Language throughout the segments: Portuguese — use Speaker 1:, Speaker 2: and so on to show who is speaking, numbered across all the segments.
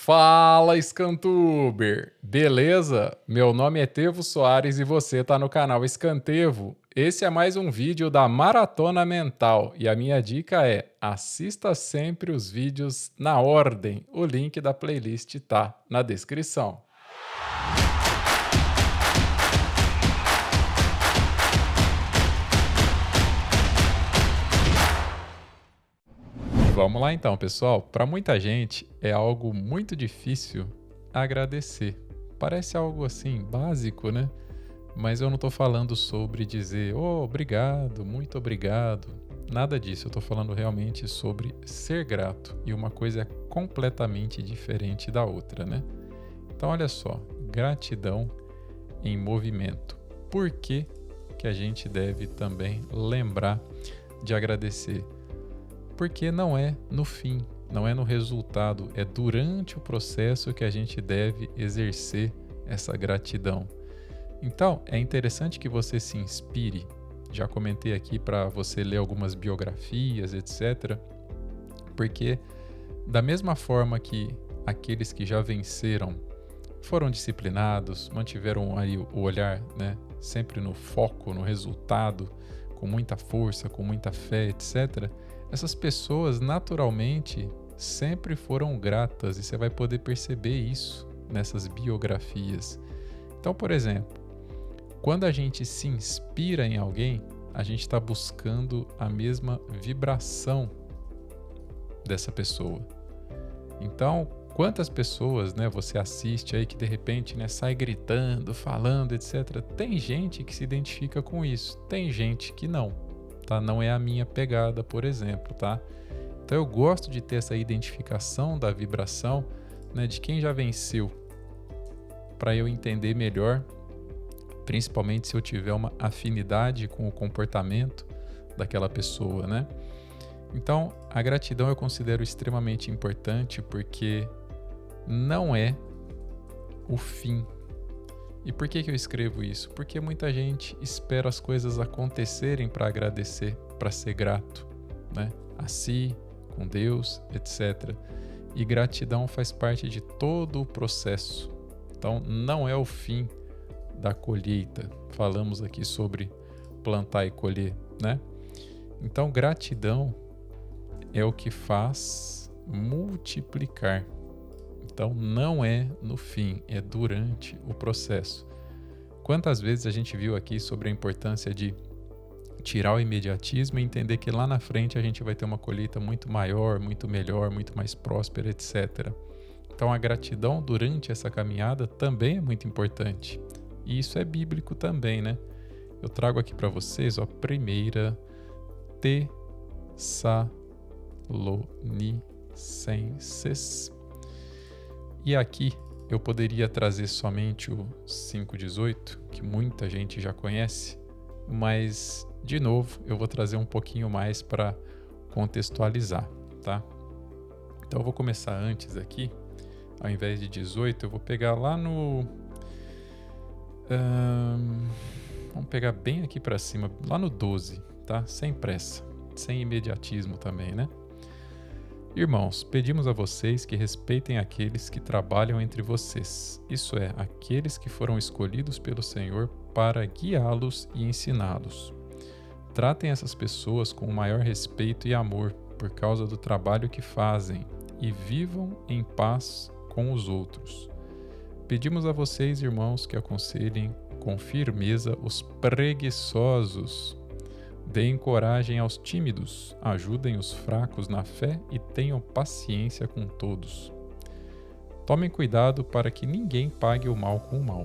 Speaker 1: Fala, Scantuber! Beleza? Meu nome é Tevo Soares e você tá no canal Scantevo. Esse é mais um vídeo da Maratona Mental e a minha dica é: assista sempre os vídeos na ordem. O link da playlist tá na descrição. Vamos lá então, pessoal. Para muita gente é algo muito difícil agradecer. Parece algo assim básico, né? Mas eu não estou falando sobre dizer, oh, obrigado, muito obrigado. Nada disso. Eu estou falando realmente sobre ser grato. E uma coisa é completamente diferente da outra, né? Então, olha só. Gratidão em movimento. Por que que a gente deve também lembrar de agradecer? Porque não é no fim, não é no resultado, é durante o processo que a gente deve exercer essa gratidão. Então, é interessante que você se inspire. Já comentei aqui para você ler algumas biografias, etc. Porque, da mesma forma que aqueles que já venceram foram disciplinados, mantiveram aí o olhar, né, sempre no foco, no resultado, com muita força, com muita fé, etc. Essas pessoas, naturalmente, sempre foram gratas e você vai poder perceber isso nessas biografias. Então, por exemplo, quando a gente se inspira em alguém, a gente está buscando a mesma vibração dessa pessoa. Então, quantas pessoas, né, você assiste aí que de repente, né, sai gritando, falando, etc. Tem gente que se identifica com isso, tem gente que não, tá? Não é a minha pegada, por exemplo, tá? Então eu gosto de ter essa identificação da vibração, né, de quem já venceu, para eu entender melhor, principalmente se eu tiver uma afinidade com o comportamento daquela pessoa, né? Então, a gratidão eu considero extremamente importante porque não é o fim. E por que eu escrevo isso? Porque muita gente espera as coisas acontecerem para agradecer, para ser grato, né? A si, com Deus, etc. E gratidão faz parte de todo o processo. Então, não é o fim da colheita. Falamos aqui sobre plantar e colher, né? Então, gratidão é o que faz multiplicar. Então, não é no fim, é durante o processo. Quantas vezes a gente viu aqui sobre a importância de tirar o imediatismo e entender que lá na frente a gente vai ter uma colheita muito maior, muito melhor, muito mais próspera, etc. Então, a gratidão durante essa caminhada também é muito importante. E isso é bíblico também, né? Eu trago aqui para vocês, ó, 1 Tessalonicenses. E aqui eu poderia trazer somente o 5,18, que muita gente já conhece, mas, de novo, eu vou trazer um pouquinho mais para contextualizar, tá? Então eu vou começar antes aqui, ao invés de 18, eu vou pegar lá no... vamos pegar bem aqui para cima, lá no 12, tá? Sem pressa, sem imediatismo também, né? Irmãos, pedimos a vocês que respeitem aqueles que trabalham entre vocês, isso é, aqueles que foram escolhidos pelo Senhor para guiá-los e ensiná-los. Tratem essas pessoas com o maior respeito e amor por causa do trabalho que fazem e vivam em paz com os outros. Pedimos a vocês, irmãos, que aconselhem com firmeza os preguiçosos. Deem coragem aos tímidos, ajudem os fracos na fé e tenham paciência com todos. Tomem cuidado para que ninguém pague o mal com o mal.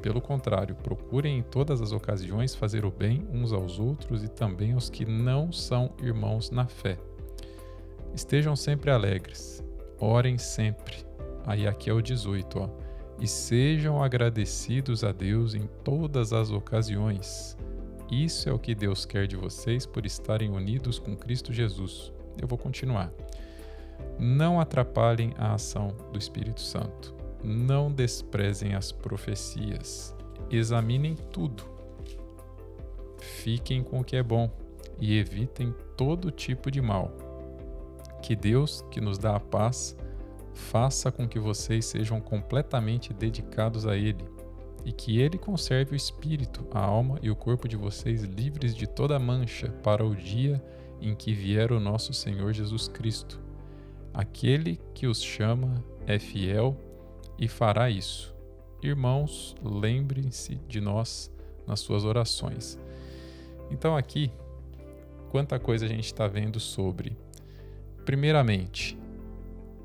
Speaker 1: Pelo contrário, procurem em todas as ocasiões fazer o bem uns aos outros e também aos que não são irmãos na fé. Estejam sempre alegres, orem sempre. Aí aqui é o 18, ó. E sejam agradecidos a Deus em todas as ocasiões. Isso é o que Deus quer de vocês por estarem unidos com Cristo Jesus. Eu vou continuar. Não atrapalhem a ação do Espírito Santo. Não desprezem as profecias. Examinem tudo. Fiquem com o que é bom e evitem todo tipo de mal. Que Deus, que nos dá a paz, faça com que vocês sejam completamente dedicados a Ele e que Ele conserve o espírito, a alma e o corpo de vocês livres de toda mancha para o dia em que vier o nosso Senhor Jesus Cristo. Aquele que os chama é fiel e fará isso. Irmãos, lembrem-se de nós nas suas orações. Então aqui, quanta coisa a gente está vendo sobre. Primeiramente,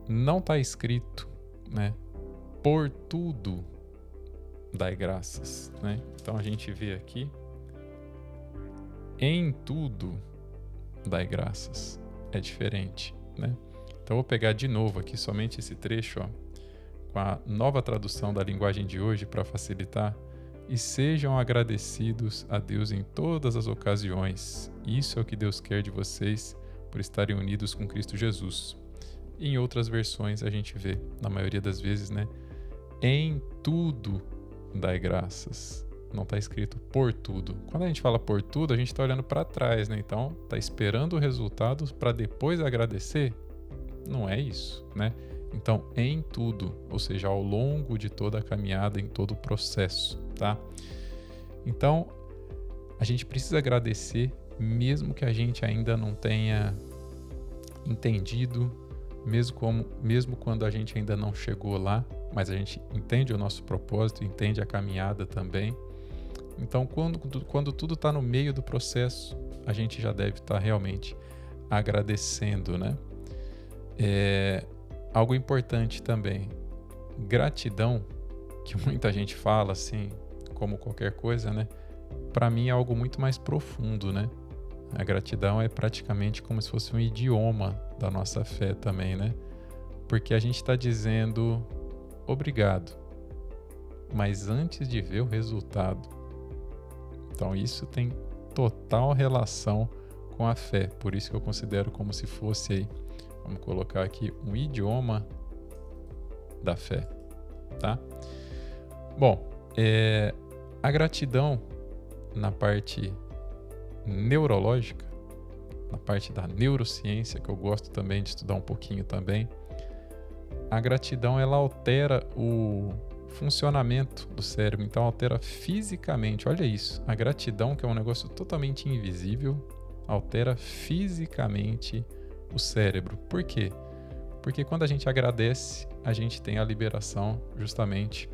Speaker 1: não está escrito, né? Por tudo dai graças, né? Então a gente vê aqui, em tudo dai graças. É diferente, né? Então eu vou pegar de novo aqui somente esse trecho, ó, com a nova tradução da linguagem de hoje para facilitar. E sejam agradecidos a Deus em todas as ocasiões. Isso é o que Deus quer de vocês por estarem unidos com Cristo Jesus. Em outras versões a gente vê, na maioria das vezes, né? Em tudo dai graças. Não está escrito por tudo. Quando a gente fala por tudo, a gente está olhando para trás, né? Então, está esperando o resultado para depois agradecer? Não é isso, né? Então, em tudo, ou seja, ao longo de toda a caminhada, em todo o processo, tá? Então, a gente precisa agradecer, mesmo que a gente ainda não tenha entendido, mesmo quando a gente ainda não chegou lá, mas a gente entende o nosso propósito, entende a caminhada também. Então, quando tudo está no meio do processo, a gente já deve estar realmente agradecendo, né? Algo importante também, gratidão, que muita gente fala assim, como qualquer coisa, né? Para mim é algo muito mais profundo, né? A gratidão é praticamente como se fosse um idioma da nossa fé também, né? Porque a gente está dizendo obrigado, mas antes de ver o resultado. Então isso tem total relação com a fé, por isso que eu considero como se fosse aí, vamos colocar aqui, um idioma da fé, tá? Bom, a gratidão na parte neurológica, na parte da neurociência, que eu gosto também de estudar um pouquinho também, a gratidão ela altera o funcionamento do cérebro, então altera fisicamente, olha isso, a gratidão, que é um negócio totalmente invisível, altera fisicamente o cérebro. Por quê? Porque quando a gente agradece, a gente tem a liberação justamente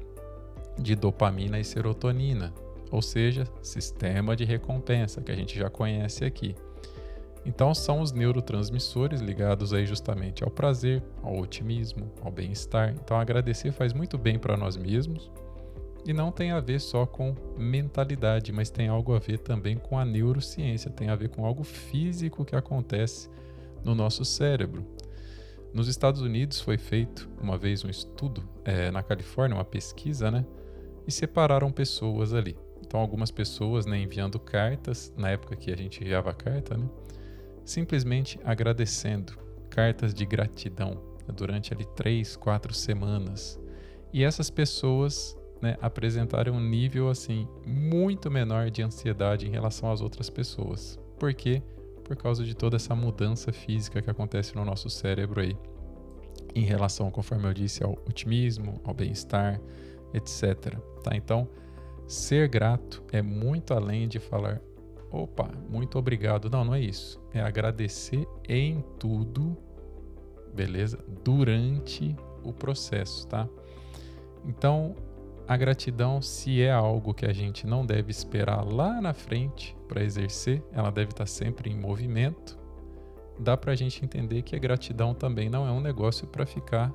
Speaker 1: de dopamina e serotonina, ou seja, sistema de recompensa, que a gente já conhece aqui. Então são os neurotransmissores ligados aí justamente ao prazer, ao otimismo, ao bem-estar. Então agradecer faz muito bem para nós mesmos e não tem a ver só com mentalidade, mas tem algo a ver também com a neurociência, tem a ver com algo físico que acontece no nosso cérebro. Nos Estados Unidos foi feito uma vez um estudo, na Califórnia, uma pesquisa, né? E separaram pessoas ali. Então algumas pessoas, né, enviando cartas, na época que a gente enviava carta, né? Simplesmente agradecendo, cartas de gratidão, né, durante ali 3, 4 semanas. E essas pessoas, né, apresentaram um nível assim muito menor de ansiedade em relação às outras pessoas. Por quê? Por causa de toda essa mudança física que acontece no nosso cérebro aí, em relação, conforme eu disse, ao otimismo, ao bem-estar, etc. Tá? Então, ser grato é muito além de falar, opa, muito obrigado. Não, não é isso. É agradecer em tudo, beleza? Durante o processo, tá? Então, a gratidão, se é algo que a gente não deve esperar lá na frente para exercer, ela deve estar sempre em movimento. Dá para a gente entender que a gratidão também não é um negócio para ficar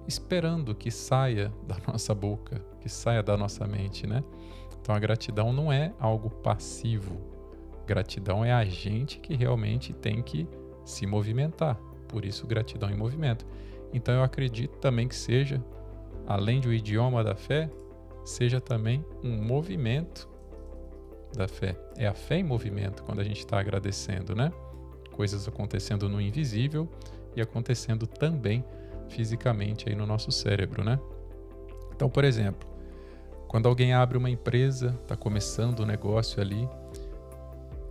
Speaker 1: esperando que saia da nossa boca, que saia da nossa mente, né? Então a gratidão não é algo passivo. Gratidão é a gente que realmente tem que se movimentar. Por isso, gratidão em movimento. Então eu acredito também que seja, além do idioma da fé, seja também um movimento da fé. É a fé em movimento quando a gente está agradecendo, né? Coisas acontecendo no invisível e acontecendo também fisicamente aí no nosso cérebro, né? Então, por exemplo, quando alguém abre uma empresa, está começando o negócio ali,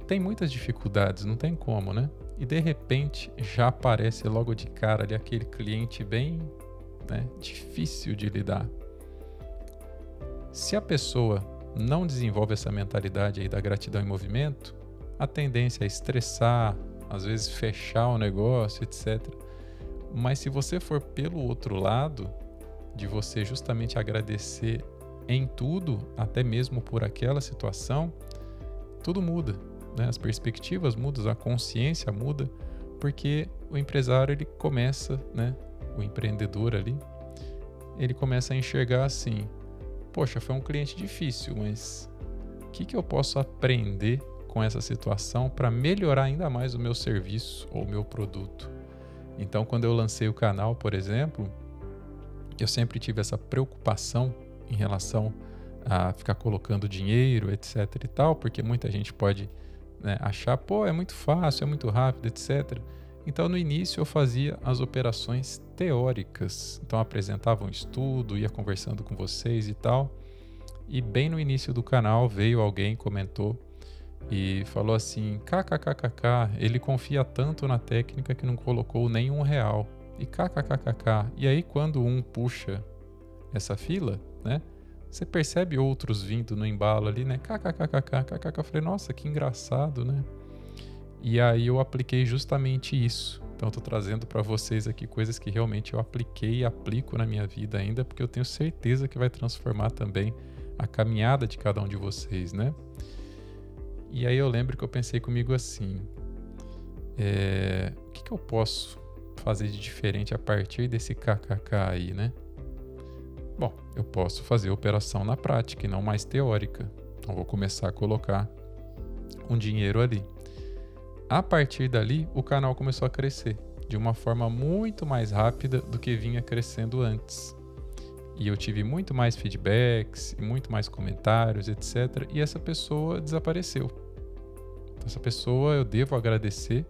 Speaker 1: tem muitas dificuldades, não tem como, né? E de repente já aparece logo de cara ali aquele cliente bem né? Difícil de lidar. Se a pessoa não desenvolve essa mentalidade aí da gratidão em movimento, a tendência é estressar, às vezes fechar o negócio, etc. Mas se você for pelo outro lado, de você justamente agradecer em tudo, até mesmo por aquela situação, tudo muda, né? As perspectivas mudam, a consciência muda, porque o empresário ele começa, né? O empreendedor ali, ele começa a enxergar assim, poxa, foi um cliente difícil, mas o que eu posso aprender com essa situação para melhorar ainda mais o meu serviço ou o meu produto? Então, quando eu lancei o canal, por exemplo, eu sempre tive essa preocupação em relação a ficar colocando dinheiro, etc e tal, porque muita gente pode, né, achar, pô, é muito fácil, é muito rápido, etc. Então, no início, eu fazia as operações teóricas. Então, apresentava um estudo, ia conversando com vocês e tal. E bem no início do canal, veio alguém, comentou e falou assim, kkkk, ele confia tanto na técnica que não colocou nem R$1. E kkkk. E aí, quando um puxa essa fila, né? Você percebe outros vindo no embalo ali, né? Kkkk. Eu falei, nossa, que engraçado, né? E aí eu apliquei justamente isso. Então eu tô trazendo para vocês aqui coisas que realmente eu apliquei e aplico na minha vida ainda, porque eu tenho certeza que vai transformar também a caminhada de cada um de vocês, né? E aí eu lembro que eu pensei comigo assim, o que eu posso fazer de diferente a partir desse kkk aí, né? Bom, eu posso fazer operação na prática e não mais teórica. Então vou começar a colocar um dinheiro ali. A partir dali, o canal começou a crescer de uma forma muito mais rápida do que vinha crescendo antes. E eu tive muito mais feedbacks, muito mais comentários, etc. E essa pessoa desapareceu. Então, essa pessoa eu devo agradecer,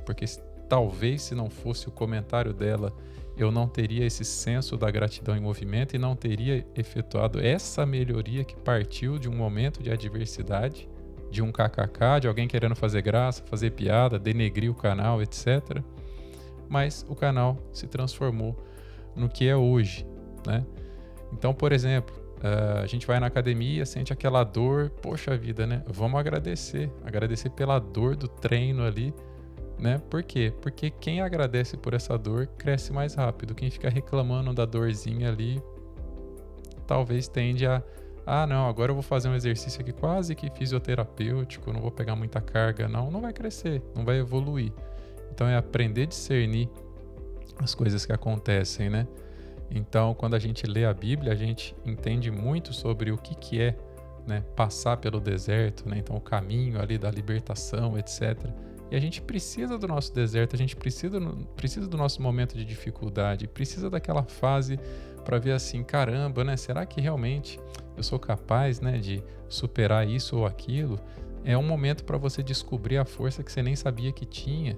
Speaker 1: porque talvez se não fosse o comentário dela, eu não teria esse senso da gratidão em movimento e não teria efetuado essa melhoria que partiu de um momento de adversidade, de um kkk, de alguém querendo fazer graça, fazer piada, denegrir o canal, etc. Mas o canal se transformou no que é hoje, né? Então, por exemplo, a gente vai na academia, sente aquela dor, poxa vida, né? Vamos agradecer pela dor do treino ali, né? Por quê? Porque quem agradece por essa dor cresce mais rápido. Quem fica reclamando da dorzinha ali, talvez tende a não, agora eu vou fazer um exercício aqui quase que fisioterapêutico, não vou pegar muita carga, não vai crescer, não vai evoluir. Então é aprender a discernir as coisas que acontecem, né? Então, quando a gente lê a Bíblia, a gente entende muito sobre o que é, né, passar pelo deserto, né? Então, o caminho ali da libertação, etc. E a gente precisa do nosso deserto, a gente precisa do nosso momento de dificuldade, precisa daquela fase para ver assim, caramba, né? Será que realmente eu sou capaz, né, de superar isso ou aquilo? É um momento para você descobrir a força que você nem sabia que tinha,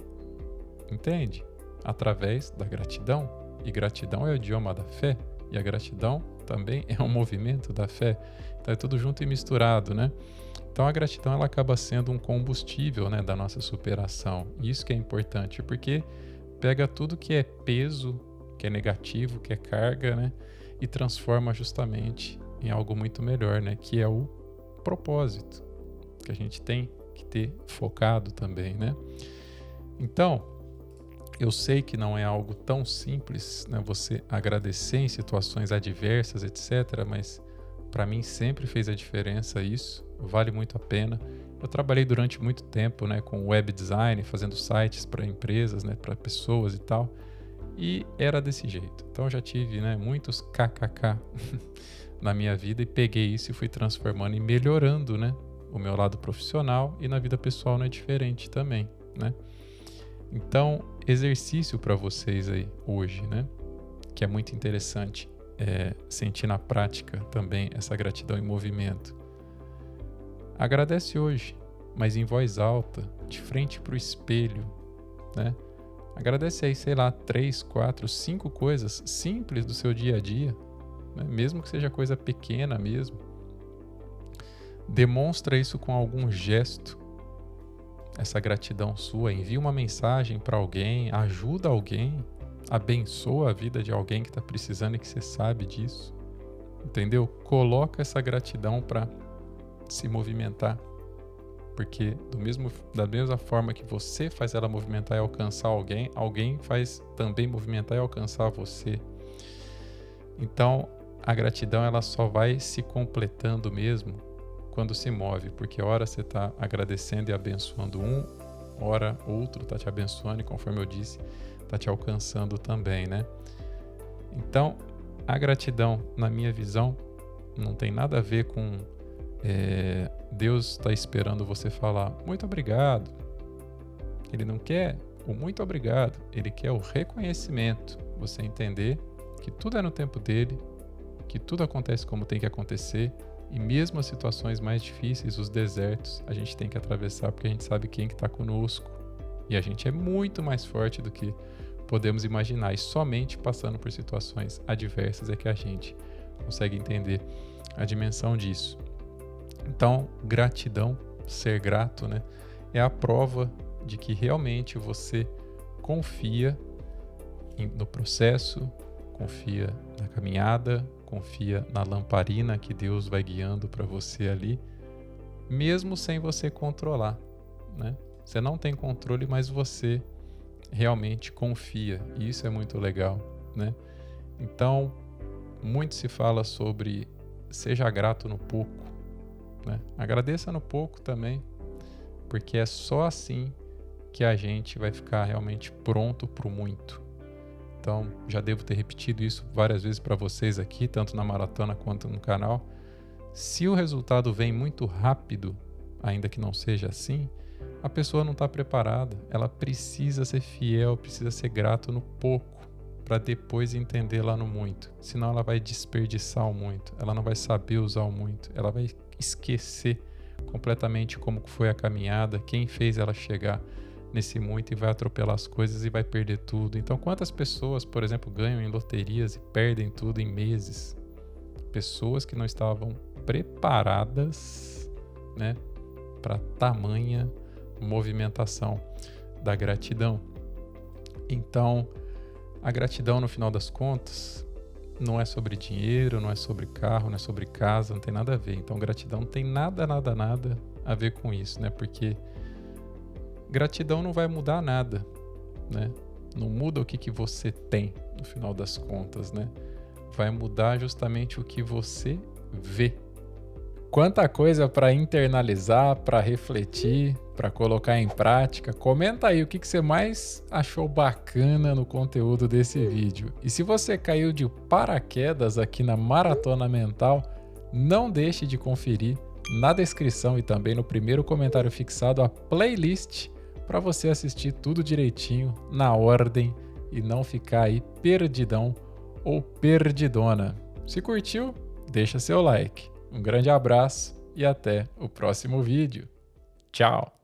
Speaker 1: entende? Através da gratidão. E gratidão é o idioma da fé, e a gratidão também é um movimento da fé. Então é tudo junto e misturado, né? Então a gratidão ela acaba sendo um combustível, né, da nossa superação. E isso que é importante, porque pega tudo que é peso, que é negativo, que é carga, né, e transforma justamente em algo muito melhor, né, que é o propósito, que a gente tem que ter focado também, né? Então, eu sei que não é algo tão simples, né, você agradecer em situações adversas, etc., mas para mim sempre fez a diferença isso, vale muito a pena. Eu trabalhei durante muito tempo, né, com web design, fazendo sites para empresas, né, para pessoas e tal, e era desse jeito. Então eu já tive, né, muitos kkk na minha vida e peguei isso e fui transformando e melhorando, né, o meu lado profissional, e na vida pessoal não é diferente também, né? Então, exercício para vocês aí hoje, né? Que é muito interessante sentir na prática também essa gratidão em movimento. Agradece hoje, mas em voz alta, de frente para o espelho, né? Agradece aí, sei lá, 3, 4, 5 coisas simples do seu dia a dia, né? Mesmo que seja coisa pequena mesmo. Demonstra isso com algum gesto, essa gratidão sua, envia uma mensagem para alguém, ajuda alguém, abençoa a vida de alguém que está precisando e que você sabe disso. Entendeu? Coloca essa gratidão para se movimentar. Porque da mesma forma que você faz ela movimentar e alcançar alguém, alguém faz também movimentar e alcançar você. Então, a gratidão ela só vai se completando mesmo quando se move, porque ora você está agradecendo e abençoando ora outro está te abençoando e, conforme eu disse, está te alcançando também, né? Então, a gratidão, na minha visão, não tem nada a ver com Deus está esperando você falar muito obrigado. Ele não quer o muito obrigado, ele quer o reconhecimento. Você entender que tudo é no tempo dele, que tudo acontece como tem que acontecer, e mesmo as situações mais difíceis, os desertos, a gente tem que atravessar porque a gente sabe quem que está conosco. E a gente é muito mais forte do que podemos imaginar. E somente passando por situações adversas é que a gente consegue entender a dimensão disso. Então, gratidão, ser grato, né, é a prova de que realmente você confia no processo, confia na caminhada, confia na lamparina que Deus vai guiando para você ali, mesmo sem você controlar, né? Você não tem controle, mas você realmente confia, e isso é muito legal, né? Então, muito se fala sobre seja grato no pouco, né? Agradeça no pouco também, porque é só assim que a gente vai ficar realmente pronto para o muito. Então, já devo ter repetido isso várias vezes para vocês aqui, tanto na maratona quanto no canal. Se o resultado vem muito rápido, ainda que não seja assim, a pessoa não está preparada. Ela precisa ser fiel, precisa ser grato no pouco, para depois entender lá no muito. Senão ela vai desperdiçar o muito, ela não vai saber usar o muito, ela vai esquecer completamente como foi a caminhada, quem fez ela chegar nesse muito, e vai atropelar as coisas e vai perder tudo. Então, quantas pessoas, por exemplo, ganham em loterias e perdem tudo em meses? Pessoas que não estavam preparadas, né, para tamanha movimentação da gratidão. Então, a gratidão, no final das contas, não é sobre dinheiro, não é sobre carro, não é sobre casa, não tem nada a ver. Então, gratidão não tem nada a ver com isso, né? Porque gratidão não vai mudar nada, né? Não muda o que você tem, no final das contas, né? Vai mudar justamente o que você vê. Quanta coisa para internalizar, para refletir, para colocar em prática. Comenta aí o que você mais achou bacana no conteúdo desse vídeo. E se você caiu de paraquedas aqui na Maratona Mental, não deixe de conferir na descrição e também no primeiro comentário fixado a playlist para você assistir tudo direitinho, na ordem, e não ficar aí perdidão ou perdidona. Se curtiu, deixa seu like. Um grande abraço e até o próximo vídeo. Tchau!